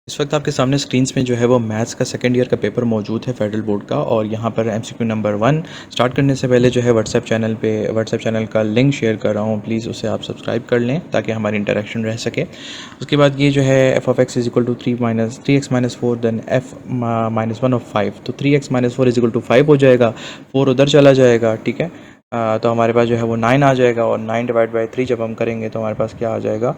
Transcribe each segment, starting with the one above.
इस वक्त आपके सामने स्क्रीन्स में जो है वो मैथ्स का सेकंड ईयर का पेपर मौजूद है फेडरल बोर्ड का। और यहाँ पर एमसीक्यू नंबर 1 स्टार्ट करने से पहले जो है व्हाट्सएप चैनल का लिंक शेयर कर रहा हूँ। प्लीज़ उसे आप सब्सक्राइब कर लें ताकि हमारी इंटरेक्शन रह सके। उसके बाद ये जो है F of X is equal to 3x-4 then F -1 of 5, तो 3x-4 इज इक्वल टू 5 हो जाएगा, 4 उधर चला जाएगा। ठीक है, तो हमारे पास जो है वो 9 आ जाएगा, और 9 डिवाइड बाई 3 जब हम करेंगे तो हमारे पास क्या आ जाएगा,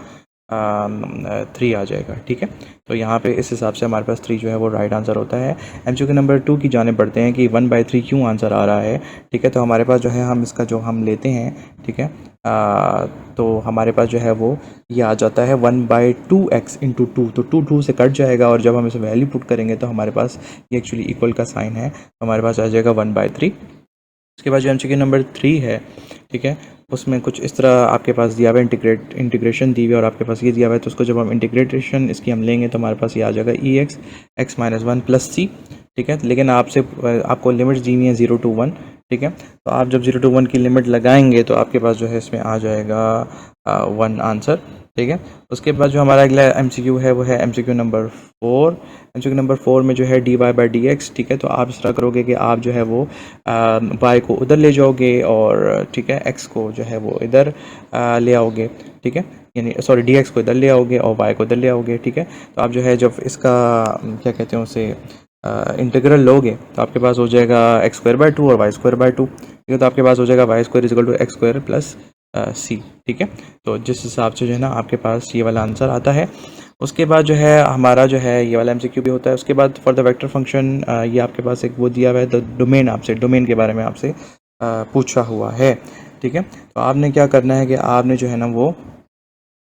3 आ जाएगा। ठीक है, तो यहाँ पे इस हिसाब से हमारे पास 3 जो है वो राइट आंसर होता है। एमसीक्यू नंबर 2 की जाने बढ़ते हैं कि 1/3 क्यों आंसर आ रहा है। ठीक है, तो हमारे पास जो है हम इसका जो हम लेते हैं, ठीक है, तो हमारे पास जो है वो ये आ जाता है 1/2x इंटू 2, तो 2 से कट जाएगा, और जब हम इसे वैल्यू पुट करेंगे तो हमारे पास ये एक्चुअली इक्वल का साइन है, तो हमारे पास आ जाएगा 1/3। उसके बाद जो एमसीक्यू नंबर 3 है, ठीक है, उसमें कुछ इस तरह आपके पास दिया हुआ है, इंटीग्रेशन दी हुई है और आपके पास ये दिया हुआ है, तो उसको जब हम इंटीग्रेशन इसकी हम लेंगे तो हमारे पास ये आ जाएगा x-1 प्लस c। ठीक है, लेकिन आपको लिमिट्स दी हुई है 0 to 1। ठीक है, तो आप जब 0 to 1 की लिमिट लगाएंगे तो आपके पास जो है इसमें आ जाएगा 1 आंसर। ठीक है, उसके बाद जो हमारा अगला एमसीक्यू है वो है एमसीक्यू नंबर 4। एमसीक्यू नंबर 4 में जो है dy/dx। ठीक है, तो आप इस तरह करोगे कि आप जो है वो y को उधर ले जाओगे, और ठीक है x को जो है वो इधर ले आओगे। ठीक है, यानी सॉरी dx को इधर ले आओगे और y को इधर ले आओगे। ठीक है, तो आप जो है जब इसका क्या कहते हैं उसे इंटीग्रल लोगे तो आपके पास हो जाएगा x² 2 और y²2। ठीक है, तो आपके पास हो जाएगा y² is equal to x² plus C. ठीक है, तो जिस हिसाब से जो है ना आपके पास ये वाला आंसर आता है। उसके बाद जो है हमारा जो है ये वाला एमसीक्यू भी होता है। उसके बाद फॉर द वेक्टर फंक्शन ये आपके पास एक वो दिया हुआ है, द डोमेन, आपसे डोमेन के बारे में आपसे पूछा हुआ है। ठीक है, तो आपने क्या करना है कि आपने जो है ना वो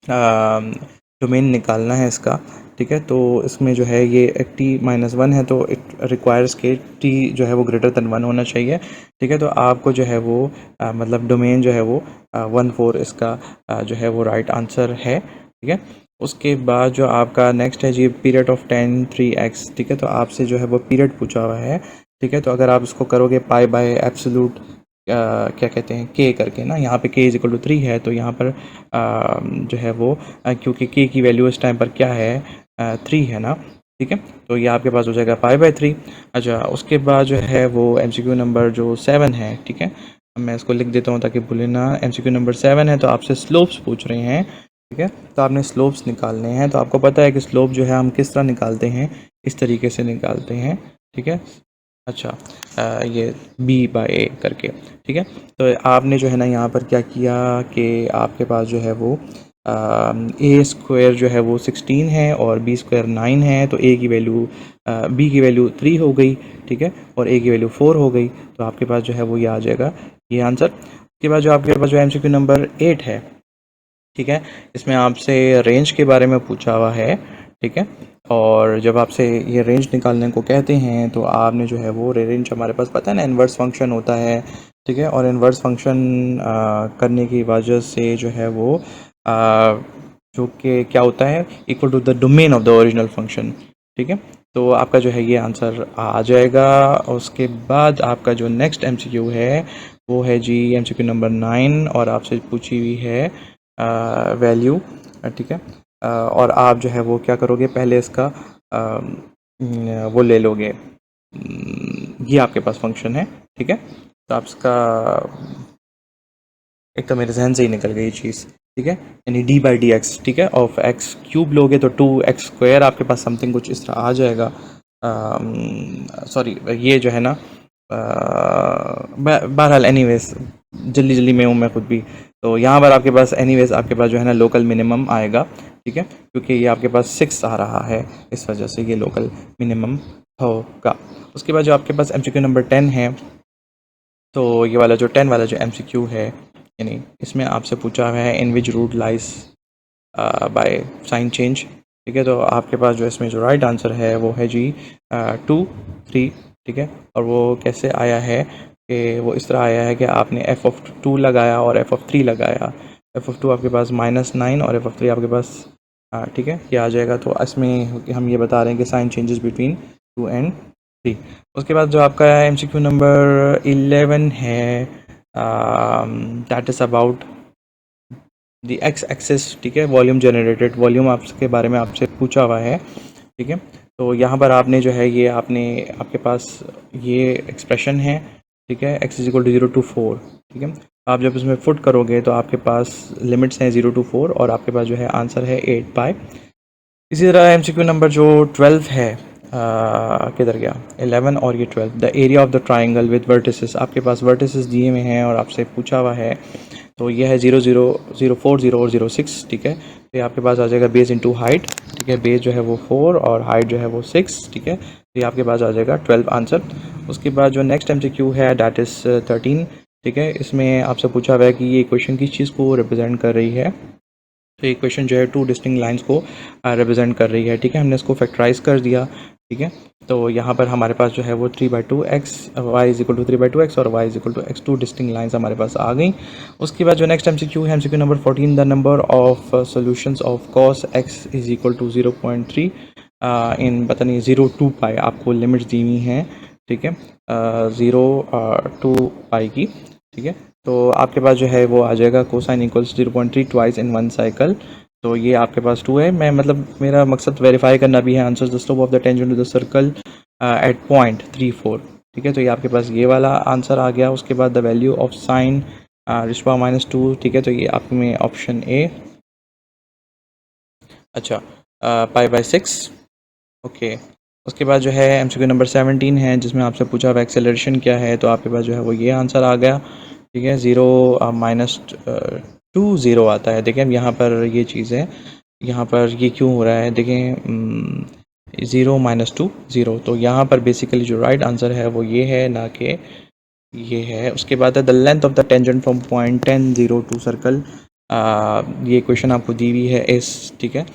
डोमेन निकालना है इसका। ठीक है, तो इसमें जो है ये t-1 है, तो इट रिक्वायर्स के t जो है वो ग्रेटर देन 1 होना चाहिए। ठीक है, तो आपको जो है वो मतलब डोमेन जो है वो 1/4 इसका जो है वो राइट आंसर है। ठीक है, उसके बाद जो आपका नेक्स्ट है जी पीरियड ऑफ 10 3x। ठीक है, तो आपसे जो है वो पीरियड पूछा हुआ है। ठीक है, तो अगर आप इसको करोगे पाई बाय एब्सोल्यूट क्या कहते हैं k करके ना, यहाँ पे k इज इक्वल टू 3 है, तो यहाँ पर जो है वो क्योंकि k की वैल्यू इस टाइम पर क्या है 3 है ना। ठीक है, तो ये आपके पास हो जाएगा पाई/3। अच्छा, उसके बाद जो है वो एमसीक्यू नंबर जो 7 है। ठीक है, मैं इसको लिख देता हूँ ताकि भूले ना। एमसीक्यू नंबर 7 है, तो आपसे स्लोप्स पूछ रहे हैं। ठीक है, तो आपने स्लोप्स निकालने हैं, तो आपको पता है कि स्लोप जो है हम किस तरह निकालते हैं, इस तरीके से निकालते हैं। ठीक है, अच्छा ये b/a करके। ठीक है, तो आपने जो है ना यहाँ पर क्या किया कि आपके पास जो है वो a² जो है वो 16 है और b² 9 है, तो a की वैल्यू b की वैल्यू 3 हो गई। ठीक है, और a की वैल्यू 4 हो गई, तो आपके पास जो है वो ये आ जाएगा ये आंसर। उसके बाद जो आपके पास जो एमसीक्यू नंबर 8 है, ठीक है, इसमें आपसे रेंज के बारे में पूछा हुआ है। ठीक है, और जब आपसे ये रेंज निकालने को कहते हैं तो आपने जो है वो रेंज, हमारे पास पता है ना इन्वर्स फंक्शन होता है। ठीक है, और इन्वर्स फंक्शन करने की वजह से जो है वो जो कि क्या होता है, equal to the domain of the original function. ठीक है, तो आपका जो है ये आंसर आ जाएगा। उसके बाद आपका जो नेक्स्ट एमसीक्यू है वो है जी एमसीक्यू नंबर 9, और आपसे पूछी हुई है वैल्यू। ठीक है, और आप जो है वो क्या करोगे, पहले इसका वो ले लोगे, ये आपके पास फंक्शन है। ठीक है, तो आप इसका एक तो मेरे जहन से ही निकल गई चीज़। ठीक है, यानी d/dx। ठीक है, ऑफ x क्यूब लोगे तो 2x² आपके पास समथिंग कुछ इस तरह आ जाएगा। सॉरी, ये जो है ना बहरहाल एनीवेज जल्दी जल्दी में हूँ मैं खुद भी, तो यहाँ पर आपके पास एनीवेज आपके पास जो है ना लोकल मिनिमम आएगा। ठीक है, क्योंकि ये आपके पास 6 आ रहा है, इस वजह से ये लोकल मिनिमम होगा। उसके बाद जो आपके पास एमसीक्यू नंबर 10 है, तो ये वाला जो 10 वाला जो एमसीक्यू है, यानी इसमें आपसे पूछा हुआ है in which root lies by sign change. ठीक है, तो आपके पास जो इसमें जो राइट आंसर है वो है जी 2 3। ठीक है, और वो कैसे आया है कि वो इस तरह आया है कि आपने f(2) लगाया और f(3) लगाया। f(2) आपके पास -9 और f(3) आपके पास ठीक है ये आ जाएगा। तो इसमें हम ये बता रहे हैं कि साइन चेंजेस बिटवीन 2 एंड 3। उसके बाद जो आपका एमसीक्यू नंबर 11 है, that is about the x axis. ठीक है, वॉल्यूम जनरेटेड, वॉल्यूम आपके बारे में आपसे पूछा हुआ है। ठीक है। तो यहाँ पर आपने जो है ये आपके पास ये एक्सप्रेशन है, ठीक है, x is equal to 0 to 4, ठीक है। आप जब इसमें फुट करोगे तो आपके पास लिमिट्स हैं 0 to 4 और आपके पास जो है आंसर है 8 पाई। इसी तरह एमसीक्यू नंबर जो 12 है, किधर गया, 11 और ये 12, the area of the triangle with vertices, आपके पास वर्टिसेस दिए हुए हैं और आपसे पूछा हुआ है। तो ये है 0 0 0 4 0 और 0 6, ठीक है। तो ये आपके पास आ जाएगा बेस इंटू हाइट, ठीक है, बेस जो है वो 4 और हाइट जो है वो 6, ठीक है। तो ये आपके पास आ जाएगा 12 आंसर। उसके बाद जो नेक्स्ट एमसीक्यू है डैट इज़ 13, ठीक है। इसमें आपसे पूछा हुआ है कि ये क्वेश्चन किस चीज़ को रिप्रेजेंट कर रही है। तो ये क्वेश्चन जो है 2 डिस्टिंक्ट लाइंस को रिप्रेजेंट कर रही है, ठीक है। हमने इसको फैक्टराइज कर दिया, ठीक है। तो यहाँ पर हमारे पास जो है वो 3/2x, y is equal to 3/2x और y is equal to x, 2 distinct lines हमारे पास आ गई। उसके बाद जो नेक्स्ट एमसीक्यू है, MCQ number 14, the number of solutions of cos x is equal to 0.3 in पता नहीं 0 to पाई, आपको लिमिट्स दी हुई हैं, ठीक है, 0 to पाई की, ठीक है। तो आपके पास जो है वो आ जाएगा cosine equals 0.3 twice in 1 cycle. तो ये आपके पास 2 है। मैं मतलब मेरा मकसद वेरीफाई करना भी है answers the slope of the tangent to the circle at point 3 4, ठीक है। तो ये आपके पास ये वाला आंसर आ गया। उसके बाद द वैल्यू ऑफ साइन रिश्वा -2, ठीक है। तो ये आप में ऑप्शन ए, अच्छा, पाई/6, ओके। उसके बाद जो है एमसीक्यू नंबर 17 है जिसमें आपसे पूछा हुआ एक्सेलरेशन क्या है। तो आपके पास जो है वो ये आंसर आ गया, ठीक है। 0 -2 0 आता है। देखें यहाँ पर ये चीज़ है, यहाँ पर ये क्यों हो रहा है, देखें 0 -2 0। तो यहाँ पर बेसिकली जो राइट आंसर है वो ये है, ना कि ये है। उसके बाद है the length of the tangent from point 10 0 to circle, ये क्वेश्चन आपको दी हुई है इस, ठीक है।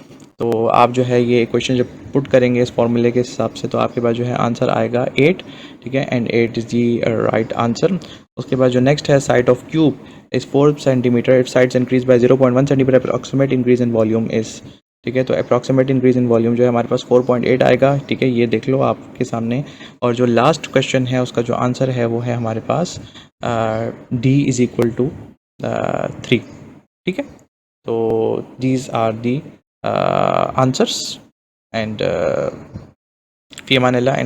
तो आप जो है ये क्वेश्चन जब पुट करेंगे इस फॉर्मूले के हिसाब से तो आपके पास जो है आंसर आएगा 8, ठीक है, and 8 is the right answer. उसके बाद जो नेक्स्ट है side of cube is 4 centimetre, if sides increase by 0.1 centimetre, approximate increase in volume is, ठीक है। तो अप्रॉक्सीमेट इंक्रीज इन वॉल्यूम जो है हमारे पास 4.8 आएगा, ठीक है, ये देख लो आपके सामने। और जो लास्ट क्वेश्चन है उसका जो आंसर है वो है हमारे पास डी इज़ इक्वल टू 3, ठीक है। तो these are the answers and फी अमान अल्लाह।